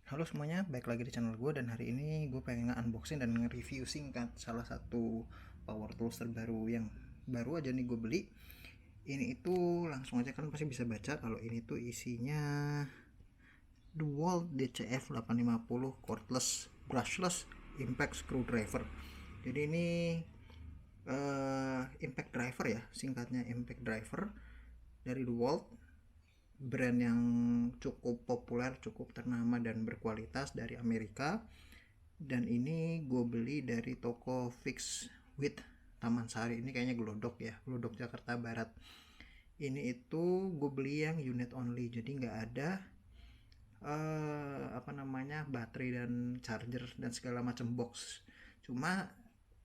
Halo semuanya, baik lagi di channel gue, dan hari ini gue pengen nge-unboxing dan nge-review singkat salah satu power tools terbaru yang baru aja nih gue beli. Ini itu langsung aja kan pasti bisa baca kalau ini tuh isinya DeWalt DCF 850 cordless brushless impact screwdriver. Jadi ini impact driver ya, singkatnya impact driver dari DeWalt, brand yang cukup populer, cukup ternama dan berkualitas dari Amerika. Dan ini gue beli dari toko Fix with Taman Sari, ini kayaknya Glodok ya, Glodok Jakarta Barat. Ini itu gue beli yang unit only, jadi nggak ada baterai dan charger dan segala macam box. Cuma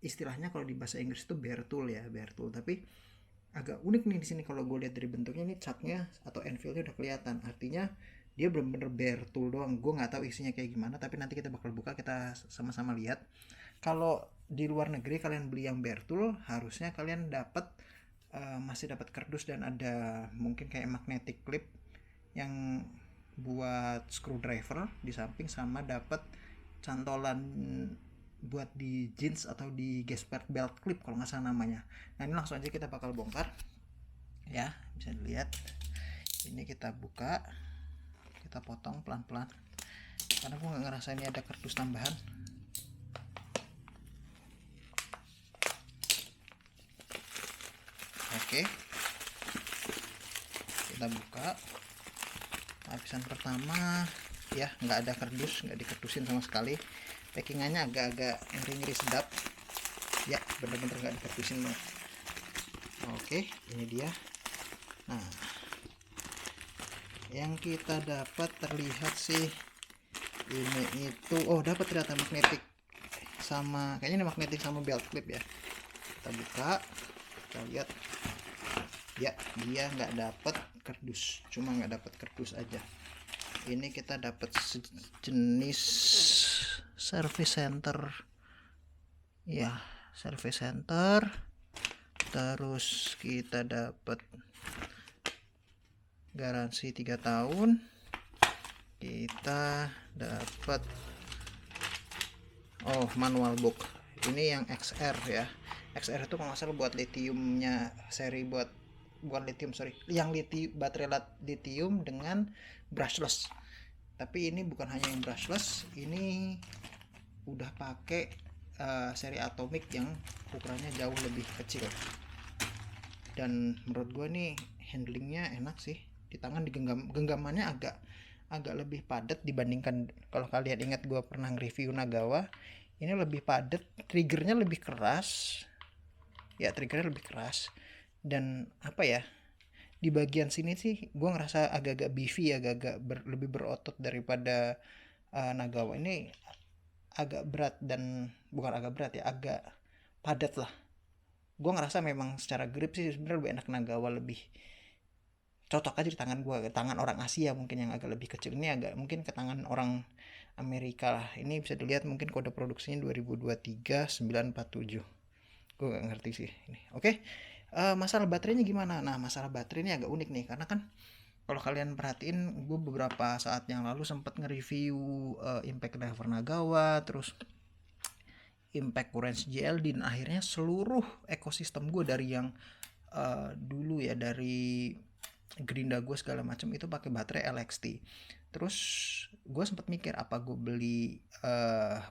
istilahnya kalau di bahasa Inggris itu bare tool ya, bare tool. Tapi agak unik nih di sini kalau gue lihat dari bentuknya, ini catnya atau anvilnya udah kelihatan, artinya dia bener-bener bare tool doang. Gue nggak tahu isinya kayak gimana, tapi nanti kita bakal buka, kita sama-sama lihat. Kalau di luar negeri kalian beli yang bare tool, harusnya kalian dapat masih dapat kardus dan ada mungkin kayak magnetic clip yang buat screwdriver di samping, sama dapat cantolan buat di jeans atau di gesper belt clip kalau nggak salah namanya. Nah ini langsung aja kita bakal bongkar ya, bisa dilihat. Ini kita buka, kita potong pelan-pelan karena gue nggak ngerasa ini ada kardus tambahan. Oke, kita buka lapisan pertama ya, nggak ada kardus, nggak dikardusin sama sekali. Packingannya agak-agak ngeri-ngeri sedap ya, bener-bener nggak dikardusin loh. Oke, ini dia. Nah, yang kita dapat terlihat sih ini itu, oh dapat ternyata magnetik sama, kayaknya ini magnetik sama belt clip ya. Kita buka, kita lihat ya, dia nggak dapat kardus, cuma nggak dapat kardus aja. Ini kita dapat sejenis service center ya, service center. Terus kita dapat garansi 3 tahun. Kita dapat manual book. Ini yang XR ya. XR itu kalau nggak salah buat lithiumnya, seri bukan lithium, sorry, yang baterai lithium dengan brushless. Tapi ini bukan hanya yang brushless, ini udah pakai seri atomic yang ukurannya jauh lebih kecil. Dan menurut gue nih handlingnya enak sih, di tangan, genggamannya agak lebih padat dibandingkan, kalau kalian ingat gue pernah nge-review Nagawa, ini lebih padat, triggernya lebih keras ya, dan apa ya, di bagian sini sih gue ngerasa agak-agak beefy, agak-agak lebih berotot daripada Nagawa. Ini agak berat, dan bukan agak berat ya, agak padat lah. Gue ngerasa memang secara grip sih sebenarnya lebih enak Nagawa, lebih cocok aja di tangan gue, tangan orang Asia mungkin yang agak lebih kecil. Ini agak mungkin ke tangan orang Amerika lah. Ini bisa dilihat mungkin kode produksinya 2023 947. Gue gak ngerti sih ini. Oke. Masalah baterainya gimana? Nah, masalah baterai ini agak unik nih, karena kan kalau kalian perhatiin, gue beberapa saat yang lalu sempat nge-review impact driver Nagawa, terus impact Orange JLD, dan akhirnya seluruh ekosistem gue dari yang dulu ya, dari Gerinda gue segala macam itu pakai baterai LXT. Terus gue sempat mikir apa gue beli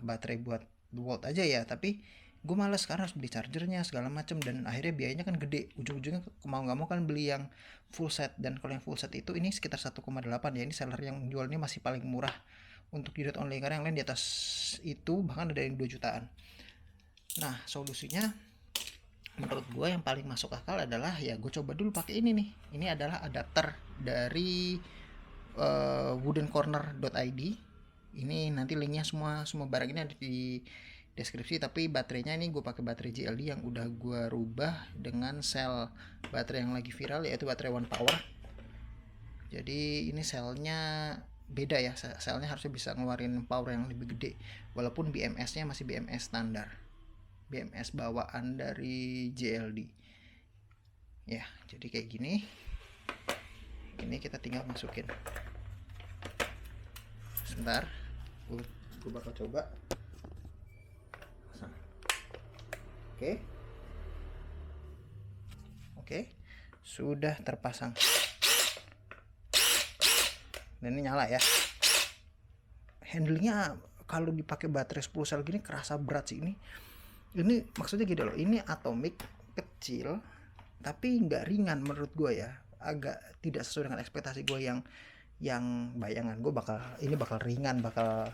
baterai buat Volt aja ya, tapi gue malas karena harus beli chargernya segala macam, dan akhirnya biayanya kan gede. Ujung-ujungnya mau nggak mau kan beli yang full set, dan kalau yang full set itu ini sekitar 1,8 ya. Ini seller yang jualnya masih paling murah untuk unit only, karena yang lain di atas itu bahkan ada yang 2 jutaan. Nah, solusinya menurut gue yang paling masuk akal adalah ya gue coba dulu pakai ini nih. Ini adalah adapter dari woodencorner.id. Ini nanti linknya, semua barang ini ada di deskripsi. Tapi baterainya ini gue pakai baterai JLD yang udah gue rubah dengan sel baterai yang lagi viral, yaitu baterai One Power. Jadi ini selnya beda ya, selnya harusnya bisa ngeluarin power yang lebih gede, walaupun BMS-nya masih BMS standar, BMS bawaan dari JLD ya. Jadi kayak gini, ini kita tinggal masukin sebentar. gue bakal coba. Oke. Oke, sudah terpasang. Dan ini nyala ya. Handlingnya kalau dipakai baterai 10 sel gini kerasa berat sih ini. Ini maksudnya gini loh, ini Atomic kecil tapi nggak ringan menurut gue ya. Agak tidak sesuai dengan ekspektasi gue yang bayangan gue bakal ringan, bakal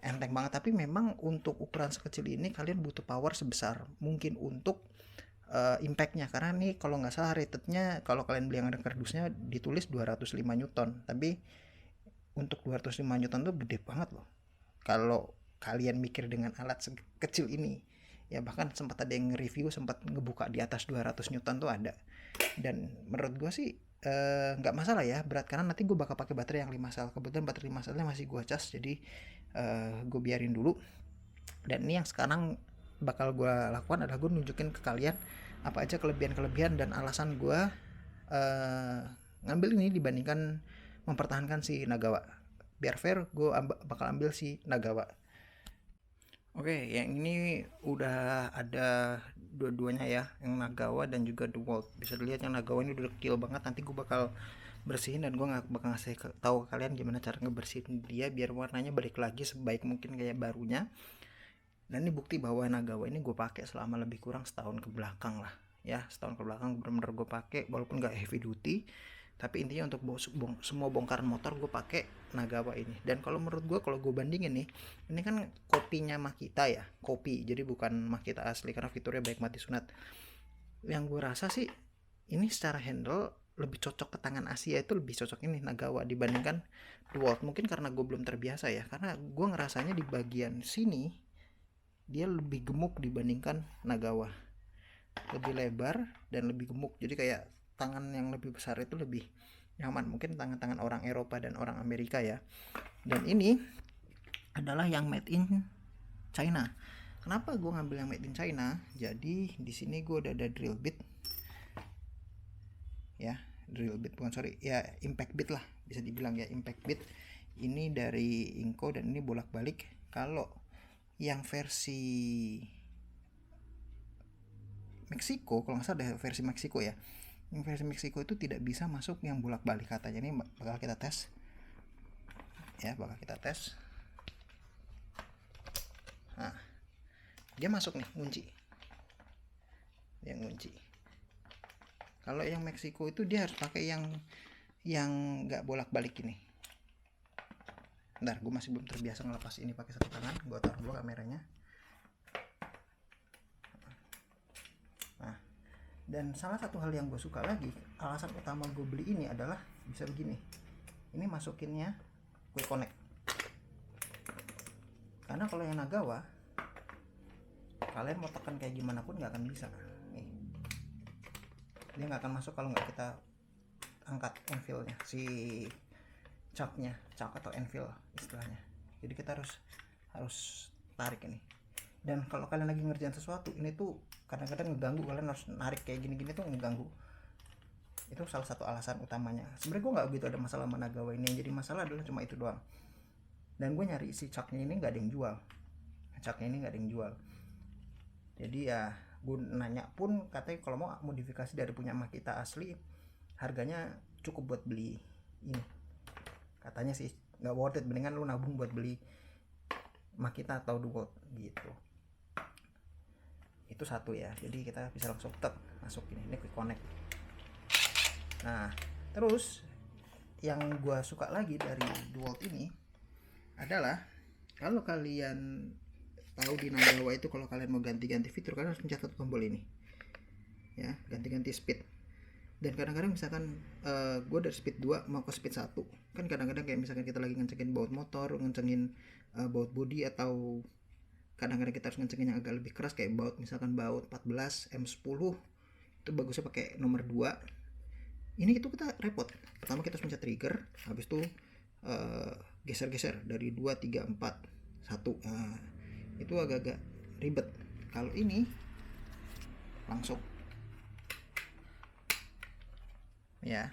enteng banget. Tapi memang untuk ukuran sekecil ini kalian butuh power sebesar mungkin untuk impactnya, karena nih kalau nggak salah ratednya kalau kalian beli yang ada kardusnya ditulis 205 Newton, tapi untuk 205 Newton tuh gede banget loh kalau kalian mikir dengan alat kecil ini ya. Bahkan sempat ada yang review sempat ngebuka di atas 200 Newton tuh ada. Dan menurut gue sih nggak masalah ya berat, karena nanti gue bakal pakai baterai yang 5 sel. Kebetulan baterai 5 selnya masih gue cas, jadi gue biarin dulu. Dan ini yang sekarang bakal gue lakukan adalah gue nunjukin ke kalian apa aja kelebihan-kelebihan dan alasan gue ngambil ini dibandingkan mempertahankan si Nagawa. Biar fair, gue bakal ambil si Nagawa. Oke, yang ini udah ada dua-duanya ya, yang Nagawa dan juga DeWalt. Bisa dilihat yang Nagawa ini udah kecil banget. Nanti gue bakal bersihin dan gue nggak bakal ngasih tahu ke kalian gimana cara ngebersihin dia biar warnanya balik lagi sebaik mungkin kayak barunya. Dan ini bukti bahwa Nagawa ini gue pakai selama lebih kurang setahun ke belakang lah ya. Setahun ke belakang bener-bener gue pakai, walaupun gak heavy duty, tapi intinya untuk semua bongkaran motor gue pakai Nagawa ini. Dan kalau menurut gue, kalau gue bandingin nih, ini kan kopinya Makita ya, kopi, jadi bukan Makita asli karena fiturnya baik mati sunat. Yang gue rasa sih ini secara handle lebih cocok ke tangan Asia, itu lebih cocok ini Nagawa dibandingkan DeWalt. Mungkin karena gue belum terbiasa ya, karena gue ngerasanya di bagian sini dia lebih gemuk dibandingkan Nagawa, lebih lebar dan lebih gemuk. Jadi kayak tangan yang lebih besar itu lebih nyaman, mungkin tangan-tangan orang Eropa dan orang Amerika ya. Dan ini adalah yang made in China. Kenapa gue ngambil yang made in China? Jadi di sini gue udah ada drill bit ya, impact bit lah bisa dibilang ya, impact bit. Ini dari Inco dan ini bolak-balik. Kalau yang versi Meksiko, kalau nggak salah ada versi Meksiko ya, yang versi Meksiko itu tidak bisa masuk yang bolak-balik katanya. Ini bakal kita tes ya, nah dia masuk nih, ngunci. Kalau yang Meksiko itu dia harus pakai yang nggak bolak-balik ini. Bentar, gue masih belum terbiasa ngelepas ini pakai satu tangan. Gue taruh dulu kameranya. Nah, dan salah satu hal yang gue suka lagi, alasan utama gue beli ini adalah bisa begini. Ini masukinnya quick connect. Karena kalau yang Nagawa, kalian mau tekan kayak gimana pun nggak akan bisa. Nih, dia nggak akan masuk kalau nggak kita angkat anvilnya, si cak atau anvil istilahnya. Jadi kita harus tarik ini. Dan kalau kalian lagi ngerjain sesuatu, ini tuh kadang-kadang ngeganggu, kalian harus narik kayak gini-gini tuh ngeganggu. Itu salah satu alasan utamanya. Sebenarnya gue nggak begitu ada masalah sama Nagawa ini, yang jadi masalah adalah cuma itu doang. Dan gue nyari si caknya ini nggak ada yang jual. Jadi ya gue nanya pun katanya kalau mau modifikasi dari punya Makita asli harganya cukup buat beli ini. Katanya sih nggak worth it, mendingan lu nabung buat beli Makita atau DeWalt gitu. Itu satu ya, jadi kita bisa langsung masuk ini quick connect. Nah terus yang gue suka lagi dari DeWalt ini adalah kalau kalian tahu di Nagawa itu kalau kalian mau ganti-ganti fitur kalian harus pencet tombol ini ya, ganti-ganti speed. Dan kadang-kadang misalkan gue dari speed 2 mau ke speed 1, kan kadang-kadang kayak misalkan kita lagi ngencengin baut motor, ngencengin baut body, atau kadang-kadang kita harus ngencengin yang agak lebih keras kayak misalkan baut 14 M10, itu bagusnya pakai nomor 2. Ini itu kita repot. Pertama kita harus pencet trigger, habis itu geser-geser dari 2, 3, 4, 1. Itu agak-agak ribet. Kalau ini langsung ya,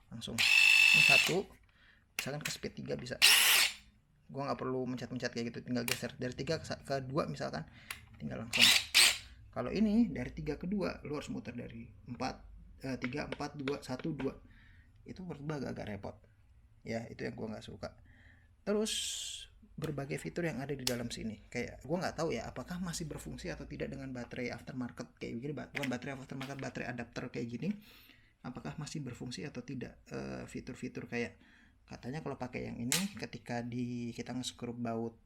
langsung ini 1, misalkan ke speed 3 bisa Gue nggak perlu mencet-mencet kayak gitu, tinggal geser dari 3 ke 2 misalkan, tinggal langsung. Kalau ini dari 3 ke 2 lu harus muter dari 3 4 2 1 2. Itu menurut gue agak repot ya, itu yang gue nggak suka. Terus berbagai fitur yang ada di dalam sini, kayak gue nggak tahu ya apakah masih berfungsi atau tidak dengan baterai aftermarket kayak gini, bukan baterai aftermarket, baterai adapter kayak gini, apakah masih berfungsi atau tidak. Fitur-fitur kayak katanya kalau pakai yang ini, ketika kita nge-screw baut,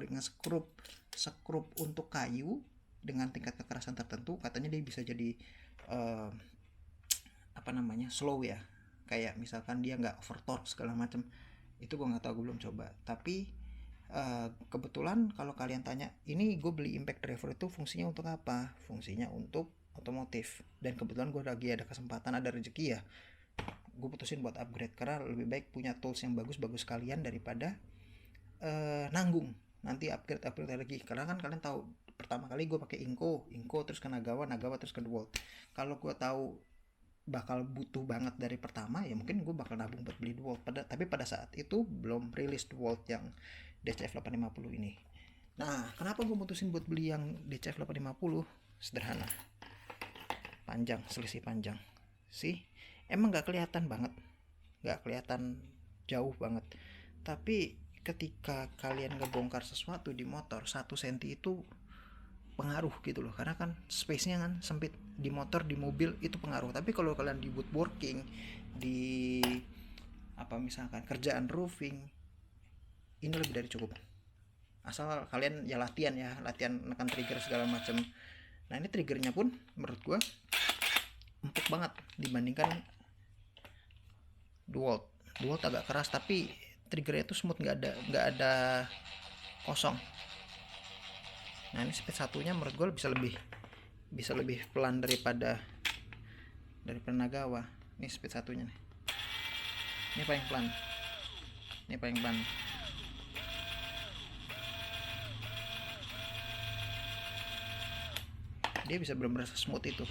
nge-screw untuk kayu dengan tingkat kekerasan tertentu, katanya dia bisa jadi slow ya, kayak misalkan dia nggak overtorque segala macam. Itu gue nggak tahu, gue belum coba. Tapi kebetulan kalau kalian tanya, ini gue beli impact driver itu fungsinya untuk apa? Fungsinya untuk otomotif, dan kebetulan gue lagi ada kesempatan, ada rezeki ya, gue putusin buat upgrade karena lebih baik punya tools yang bagus-bagus kalian daripada nanggung nanti upgrade lagi. Karena kan kalian tahu, pertama kali gue pakai Inco terus ke Nagawa terus ke DeWalt. Kalau gue tahu bakal butuh banget dari pertama, ya mungkin gue bakal nabung buat beli DeWalt. Tapi pada saat itu belum rilis DeWalt yang DCF 850 ini. Nah, kenapa gue mutusin buat beli yang DCF 850? Sederhana, selisih panjang sih, emang nggak kelihatan banget, nggak kelihatan jauh banget, tapi ketika kalian ngebongkar sesuatu di motor 1 senti itu pengaruh gitu loh, karena kan space-nya kan sempit di motor, di mobil itu pengaruh. Tapi kalau kalian di woodworking, di misalkan kerjaan roofing, ini lebih dari cukup, asal kalian ya latihan nekan trigger segala macam. Nah, ini triggernya pun menurut gua empuk banget dibandingkan DeWalt agak keras, tapi triggernya itu smooth, nggak ada kosong. Nah, ini speed satunya menurut gue bisa lebih pelan daripada Nagawa. Ini speed satunya nih, ini paling pelan, dia bisa benar-benar smooth itu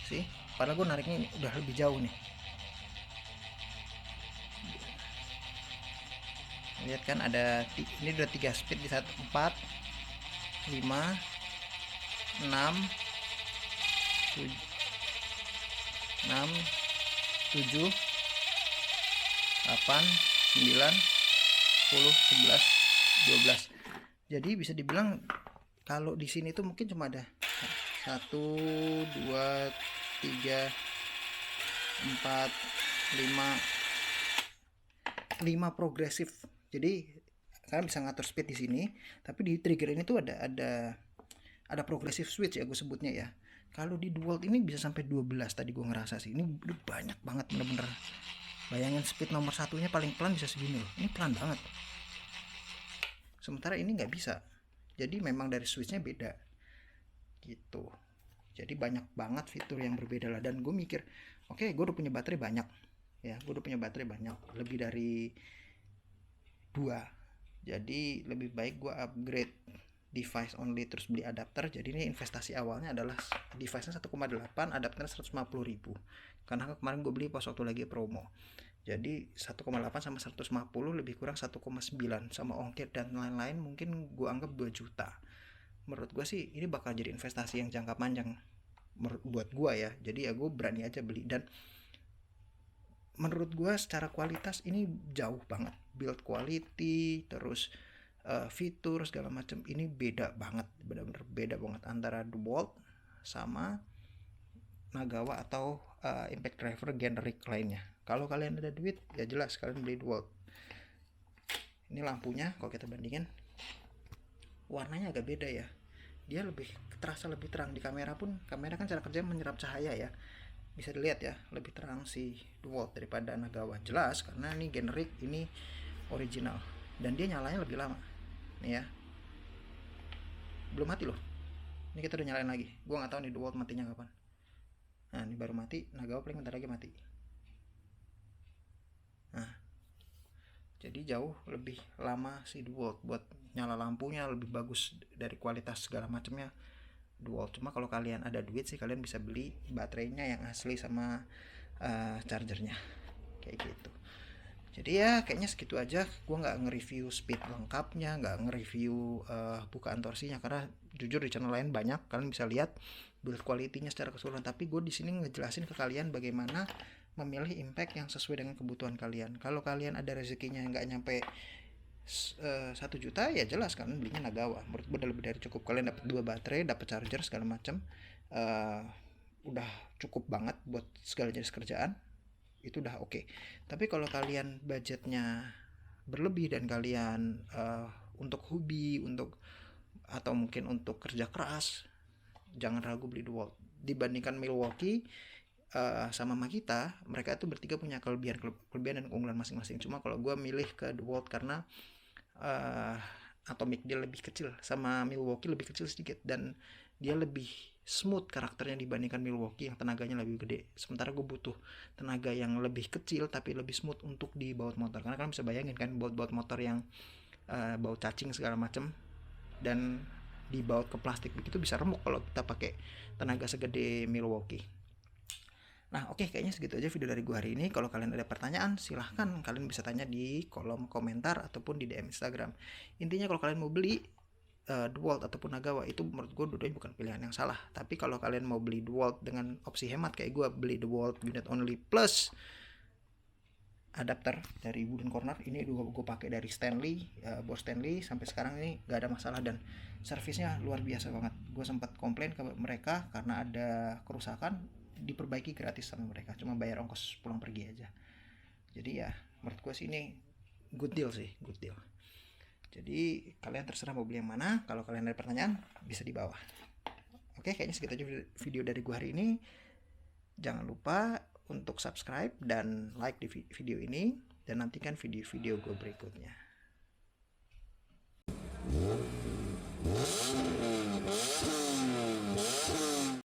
sih. Padahal gue nariknya udah lebih jauh nih, lihat kan, ini udah 3 speed di 4 5 6 7 8 9 10 11 12. Jadi bisa dibilang kalau di sini tuh mungkin cuma ada 1 2 3 4 5 progresif. Jadi kalian bisa ngatur speed di sini, tapi di trigger ini tuh ada progressive switch ya, gue sebutnya ya. Kalau di DeWalt ini bisa sampai 12 tadi gue ngerasa sih. Ini udah banyak banget, bener-bener. Bayangin speed nomor satunya paling pelan bisa segini loh. Ini pelan banget. Sementara ini nggak bisa. Jadi memang dari switchnya beda gitu. Jadi banyak banget fitur yang berbeda lah. Dan gue mikir, oke, gue udah punya baterai banyak ya, lebih dari 2. Jadi lebih baik gue upgrade device only terus beli adapter. Jadi ini investasi awalnya adalah device-nya 1,8, adapternya 150.000. Karena kemarin gue beli pas waktu lagi promo. Jadi 1,8 sama 150 lebih kurang 1,9 sama ongkir dan lain-lain, mungkin gue anggap 2 juta. Menurut gue sih ini bakal jadi investasi yang jangka panjang buat gue ya. Jadi ya gue berani aja beli, dan menurut gue secara kualitas ini jauh banget, build quality terus fitur segala macam ini beda banget, benar-benar beda banget antara DeWalt sama Nagawa atau impact driver generic lainnya. Kalau kalian ada duit ya jelas kalian beli DeWalt. Ini lampunya kalau kita bandingin warnanya agak beda ya, dia terasa lebih terang. Di kamera kan cara kerja menyerap cahaya ya, bisa dilihat ya, lebih terang si DeWalt daripada Nagawa, jelas karena ini generic, ini original, dan dia nyalanya lebih lama nih ya. Belum mati loh, ini kita udah nyalain lagi. Gua nggak tahu nih DeWalt matinya kapan. Nah, ini baru mati, Nagawa paling bentar lagi mati. Nah, jadi jauh lebih lama si DeWalt buat nyala, lampunya lebih bagus dari kualitas segala macamnya DeWalt. Cuma kalau kalian ada duit sih kalian bisa beli baterainya yang asli sama chargernya kayak gitu. Jadi ya kayaknya segitu aja. Gue nggak nge-review speed lengkapnya, nggak nge-review bukaan torsinya, karena jujur di channel lain banyak, kalian bisa lihat build quality-nya secara keseluruhan. Tapi gue di sini ngejelasin ke kalian bagaimana memilih impact yang sesuai dengan kebutuhan kalian. Kalau kalian ada rezekinya nggak nyampe 1 juta, ya jelas kalian belinya Nagawa. Menurut gue udah lebih dari cukup. Kalian dapat 2 baterai, dapat charger segala macam, uh, udah cukup banget buat segala jenis kerjaan. Itu udah oke. Tapi kalau kalian budgetnya berlebih dan kalian untuk hobi, untuk atau mungkin untuk kerja keras, jangan ragu beli DeWalt. Dibandingkan Milwaukee sama Makita, mereka itu bertiga punya kelebihan dan keunggulan masing-masing. Cuma kalau gue milih ke DeWalt karena Atomic dia lebih kecil, sama Milwaukee lebih kecil sedikit, dan dia lebih smooth karakternya dibandingkan Milwaukee yang tenaganya lebih gede. Sementara gue butuh tenaga yang lebih kecil tapi lebih smooth untuk di baut motor, karena kalian bisa bayangin kan baut motor yang baut cacing segala macam dan dibaut ke plastik begitu bisa remuk kalau kita pakai tenaga segede Milwaukee. Nah oke, kayaknya segitu aja video dari gue hari ini. Kalau kalian ada pertanyaan silahkan kalian bisa tanya di kolom komentar ataupun di DM Instagram. Intinya kalau kalian mau beli DeWalt ataupun Nagawa, itu menurut gue dua-duanya bukan pilihan yang salah. Tapi kalau kalian mau beli DeWalt dengan opsi hemat kayak gue, beli DeWalt unit only plus adapter dari Wooden Corner, ini gue pakai dari Stanley, bos Stanley, sampai sekarang ini gak ada masalah dan servisnya luar biasa banget. Gue sempat komplain ke mereka karena ada kerusakan, diperbaiki gratis sama mereka, cuma bayar ongkos pulang pergi aja. Jadi ya menurut gue sih ini good deal sih, good deal. Jadi kalian terserah mau beli yang mana. Kalau kalian ada pertanyaan bisa di bawah. Oke, kayaknya segitu aja video dari gue hari ini. Jangan lupa untuk subscribe dan like di video ini, dan nantikan video-video gue berikutnya.